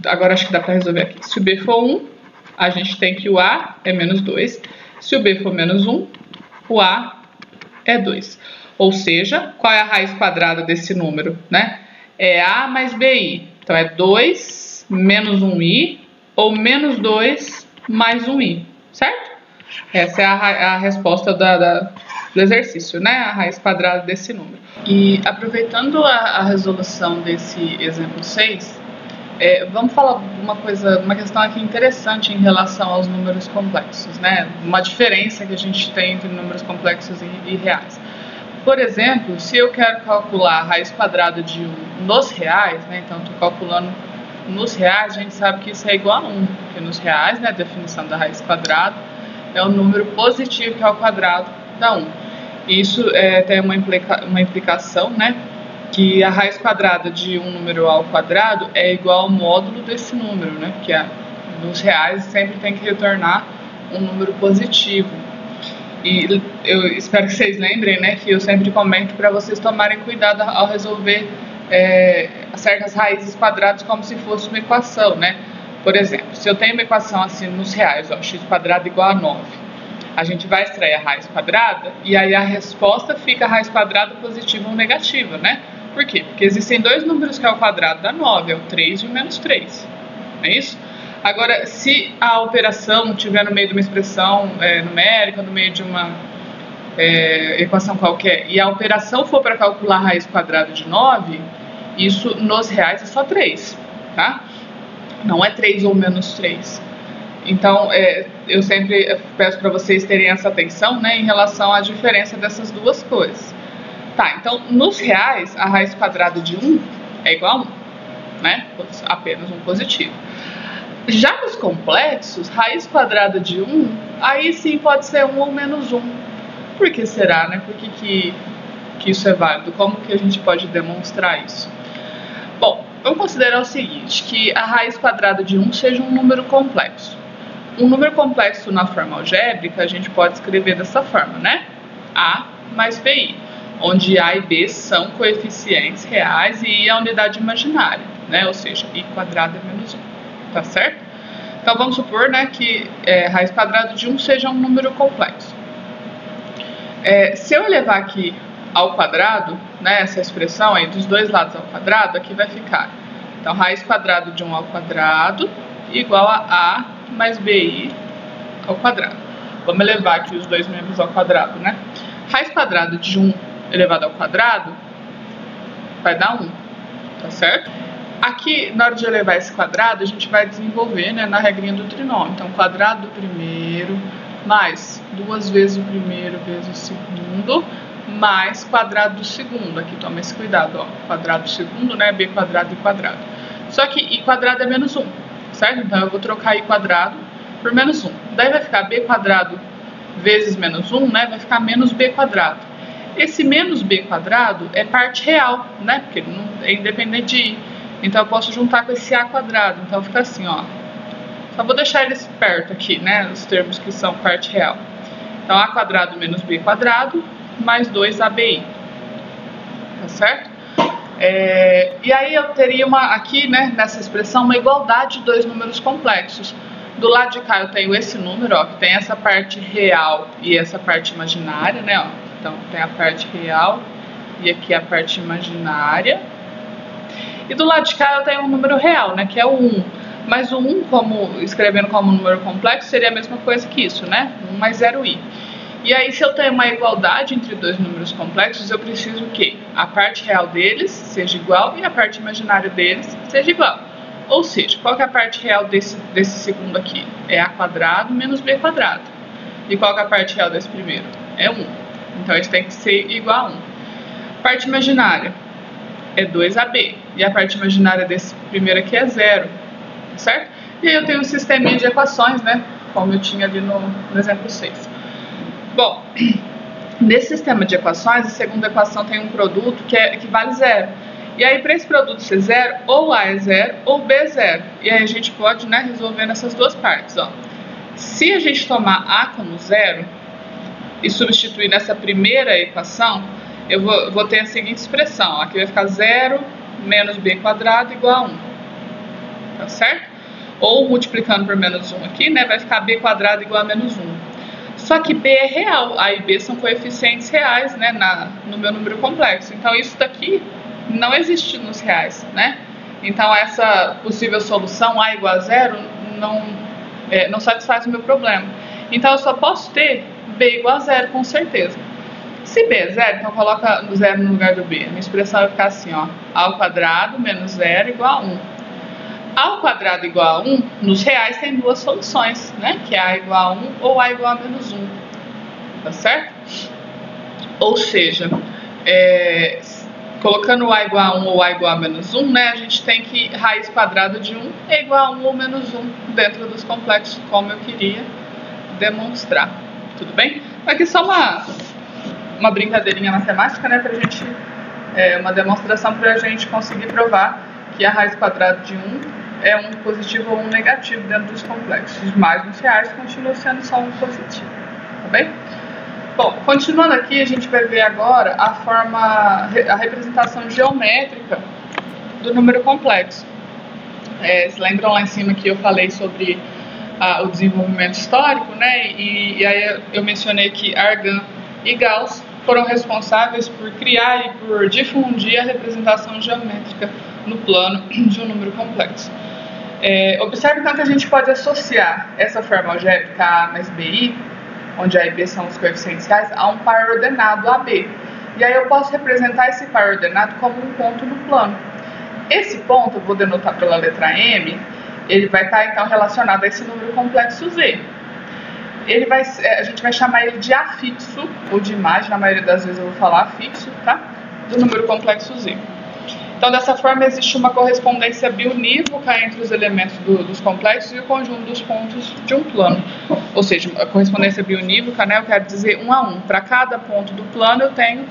agora acho que dá para resolver aqui. Se o b for 1, a gente tem que o a é menos 2. Se o b for menos 1, o a é 2. Ou seja, qual é a raiz quadrada desse número, né? É a mais bi. Então, é 2 menos 1i ou menos 2 mais 1i, certo? Essa é a resposta do exercício, né? A raiz quadrada desse número. E aproveitando a resolução desse exemplo 6, vamos falar uma questão aqui interessante em relação aos números complexos, né? Uma diferença que a gente tem entre números complexos e reais. Por exemplo, se eu quero calcular a raiz quadrada de 1 nos reais, né? Então, estou calculando nos reais, a gente sabe que isso é igual a 1, porque nos reais, né, a definição da raiz quadrada é o número positivo que é ao quadrado dá 1. Isso tem uma implicação, né? Que a raiz quadrada de um número ao quadrado é igual ao módulo desse número, né? Porque nos reais sempre tem que retornar um número positivo. E eu espero que vocês lembrem, né? Que eu sempre comento para vocês tomarem cuidado ao resolver certas raízes quadradas como se fosse uma equação, né? Por exemplo, se eu tenho uma equação assim nos reais, ó, x quadrado igual a 9, a gente vai extrair a raiz quadrada e aí a resposta fica a raiz quadrada positiva ou negativa, né? Por quê? Porque existem dois números que é o quadrado da 9, é o 3 e o menos 3, não é isso? Agora, se a operação estiver no meio de uma expressão numérica, no meio de uma equação qualquer, e a operação for para calcular a raiz quadrada de 9, isso nos reais é só 3, tá? Não é 3 ou menos 3. Então, eu sempre peço para vocês terem essa atenção, né, em relação à diferença dessas duas coisas. Tá, então, nos reais, a raiz quadrada de 1 é igual a 1, né? Apenas um positivo. Já nos complexos, raiz quadrada de 1, aí sim pode ser 1 ou menos 1. Por que será, né? Por que isso é válido? Como que a gente pode demonstrar isso? Bom, vamos considerar o seguinte, que a raiz quadrada de 1 seja um número complexo. Um número complexo na forma algébrica, a gente pode escrever dessa forma, né? A mais bi, onde A e B são coeficientes reais e I é a unidade imaginária, né? Ou seja, I quadrado é menos 1, tá certo? Então, vamos supor, né, que raiz quadrada de 1 seja um número complexo. Se eu elevar aqui ao quadrado, né, essa expressão aí dos dois lados ao quadrado, aqui vai ficar. Então, raiz quadrada de 1 ao quadrado igual a A mais BI ao quadrado. Vamos elevar aqui os dois membros ao quadrado, né? Raiz quadrada de 1 elevado ao quadrado vai dar 1, tá certo? Aqui, na hora de elevar esse quadrado, a gente vai desenvolver, né, na regrinha do trinômio. Então, quadrado do primeiro mais 2 vezes o primeiro vezes o segundo, mais quadrado do segundo. Aqui toma esse cuidado, ó, quadrado do segundo, né, b quadrado e quadrado. Só que i quadrado é menos 1, certo? Então, eu vou trocar i quadrado por menos 1. Daí vai ficar b quadrado vezes menos 1, né, vai ficar menos b quadrado. Esse menos b quadrado é parte real, né, porque ele não é independente de i. Então, eu posso juntar com esse a quadrado. Então, fica assim, ó. Só vou deixar eles perto aqui, né, os termos que são parte real. Então, a quadrado menos b quadrado mais 2abi. Tá certo? E aí, eu teria aqui, né, nessa expressão, uma igualdade de dois números complexos. Do lado de cá, eu tenho esse número, ó, que tem essa parte real e essa parte imaginária, né, ó. Então, tem a parte real e aqui a parte imaginária. E do lado de cá eu tenho um número real, né, que é o 1. Mas o 1, escrevendo como número complexo, seria a mesma coisa que isso, né? 1 mais 0i. E aí, se eu tenho uma igualdade entre dois números complexos, eu preciso que a parte real deles seja igual e a parte imaginária deles seja igual. Ou seja, qual que é a parte real desse segundo aqui? É a quadrado menos b quadrado. E qual que é a parte real desse primeiro? É 1. Então, eles têm que ser igual a 1. Parte imaginária é 2ab. E a parte imaginária desse primeiro aqui é 0, certo? E aí eu tenho um sisteminha de equações, né? Como eu tinha ali no exemplo 6. Bom, nesse sistema de equações, a segunda equação tem um produto que vale 0. E aí, para esse produto ser 0, ou a é 0 ou b é 0. E aí a gente pode, né, resolver nessas duas partes, ó. Se a gente tomar a como 0 e substituir nessa primeira equação, eu vou ter a seguinte expressão. Aqui vai ficar 0 menos b quadrado igual a 1. Tá certo? Ou multiplicando por menos 1 aqui, né, vai ficar b quadrado igual a menos 1. Só que b é real. A e b são coeficientes reais, né, no meu número complexo. Então, isso daqui não existe nos reais, né? Então, essa possível solução, a igual a 0, não satisfaz o meu problema. Então, eu só posso ter b igual a 0, com certeza. Se b é 0, então coloca 0 no lugar do b. A minha expressão vai ficar assim, ó. A ao quadrado menos 0 igual a 1. A ao quadrado igual a 1, nos reais tem duas soluções, né? Que é a igual a 1 ou a igual a menos 1. Tá certo? Ou seja, colocando a igual a 1 ou a igual a menos 1, né? A gente tem que raiz quadrada de 1 é igual a 1 ou menos 1 dentro dos complexos, como eu queria demonstrar. Tudo bem? Aqui só uma brincadeirinha matemática, né, pra gente, uma demonstração para a gente conseguir provar que a raiz quadrada de 1 é um positivo ou um negativo dentro dos complexos, mas nos reais continua sendo só um positivo, tá bem? Bom, continuando aqui, a gente vai ver agora a representação geométrica do número complexo. Vocês lembram lá em cima que eu falei sobre o desenvolvimento histórico, né, e aí eu mencionei que Argand e Gauss foram responsáveis por criar e por difundir a representação geométrica no plano de um número complexo. Observe tanto que a gente pode associar essa forma algébrica A mais BI, onde A e B são os coeficientes reais, a um par ordenado AB. E aí eu posso representar esse par ordenado como um ponto no plano. Esse ponto, eu vou denotar pela letra M, ele vai estar então relacionado a esse número complexo Z. A gente vai chamar ele de afixo, ou de imagem, na maioria das vezes eu vou falar afixo, tá? Do número complexo Z. Então, dessa forma, existe uma correspondência biunívoca entre os elementos dos complexos e o conjunto dos pontos de um plano. Ou seja, a correspondência biunívoca, né, eu quero dizer 1 a 1. Para cada ponto do plano, eu tenho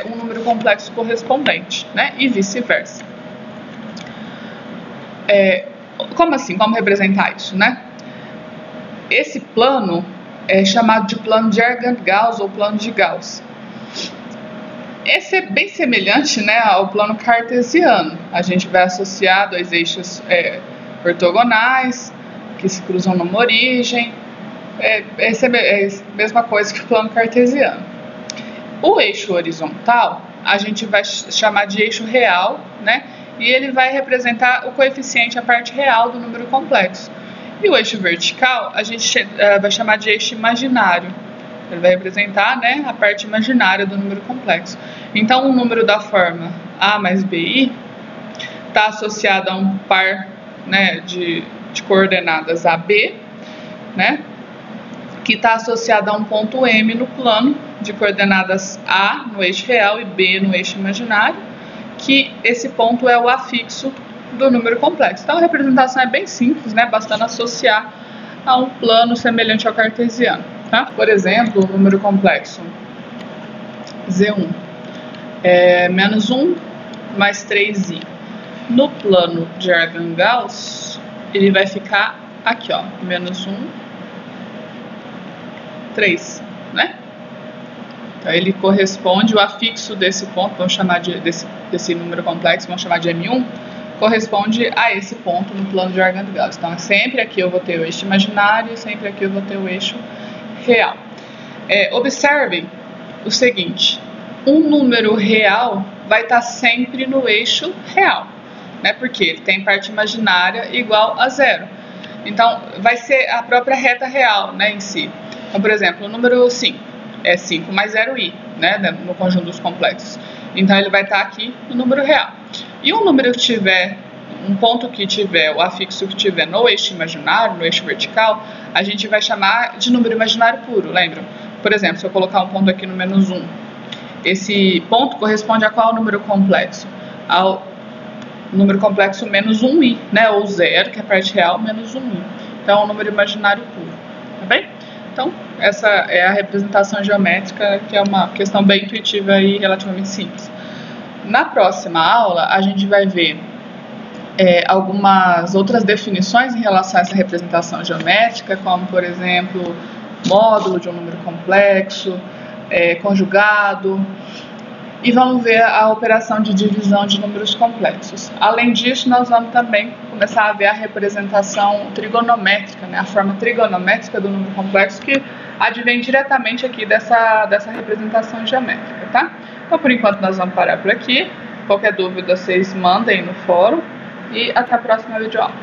um número complexo correspondente, né? E vice-versa. Como assim? Como representar isso, né? Esse plano é chamado de plano de Argand-Gauss ou plano de Gauss. Esse é bem semelhante, né, ao plano cartesiano. A gente vai associar dois eixos ortogonais que se cruzam numa origem. É a mesma coisa que o plano cartesiano. O eixo horizontal a gente vai chamar de eixo real, né, e ele vai representar o coeficiente, a parte real do número complexo. E o eixo vertical a gente vai chamar de eixo imaginário. Ele vai representar, né, a parte imaginária do número complexo. Então, um número da forma A mais BI está associado a um par, né, de coordenadas AB, né, que está associado a um ponto M no plano de coordenadas A no eixo real e B no eixo imaginário, que esse ponto é o afixo do número complexo. Então a representação é bem simples, né, bastando associar a um plano semelhante ao cartesiano. Tá? Por exemplo, o número complexo Z1 é menos 1 mais 3i. No plano de Argand-Gauss, ele vai ficar aqui, ó, menos 1, 3, né? Então, ele corresponde, o afixo desse ponto, vamos chamar desse número complexo, vamos chamar de M1, corresponde a esse ponto no plano de Argand-Gauss. Então, sempre aqui eu vou ter o eixo imaginário e sempre aqui eu vou ter o eixo real. Observem o seguinte, um número real vai estar sempre no eixo real, né? Porque ele tem parte imaginária igual a zero. Então, vai ser a própria reta real, né, em si. Então, por exemplo, o número 5 é 5 mais 0i, né, no conjunto dos complexos. Então, ele vai estar aqui no número real. E um número que tiver, um ponto que tiver, o afixo que tiver no eixo imaginário, no eixo vertical, a gente vai chamar de número imaginário puro, lembram? Por exemplo, se eu colocar um ponto aqui no menos 1, esse ponto corresponde a qual número complexo? Ao número complexo menos 1i, né, ou 0, que é a parte real, menos 1i. Então, é um número imaginário puro, tá bem? Então, essa é a representação geométrica, que é uma questão bem intuitiva e relativamente simples. Na próxima aula, a gente vai ver algumas outras definições em relação a essa representação geométrica, como, por exemplo, módulo de um número complexo, conjugado, e vamos ver a operação de divisão de números complexos. Além disso, nós vamos também começar a ver a representação trigonométrica, né, a forma trigonométrica do número complexo, que advém diretamente aqui dessa representação geométrica, tá? Então, por enquanto, nós vamos parar por aqui. Qualquer dúvida, vocês mandem no fórum. E até a próxima videoaula.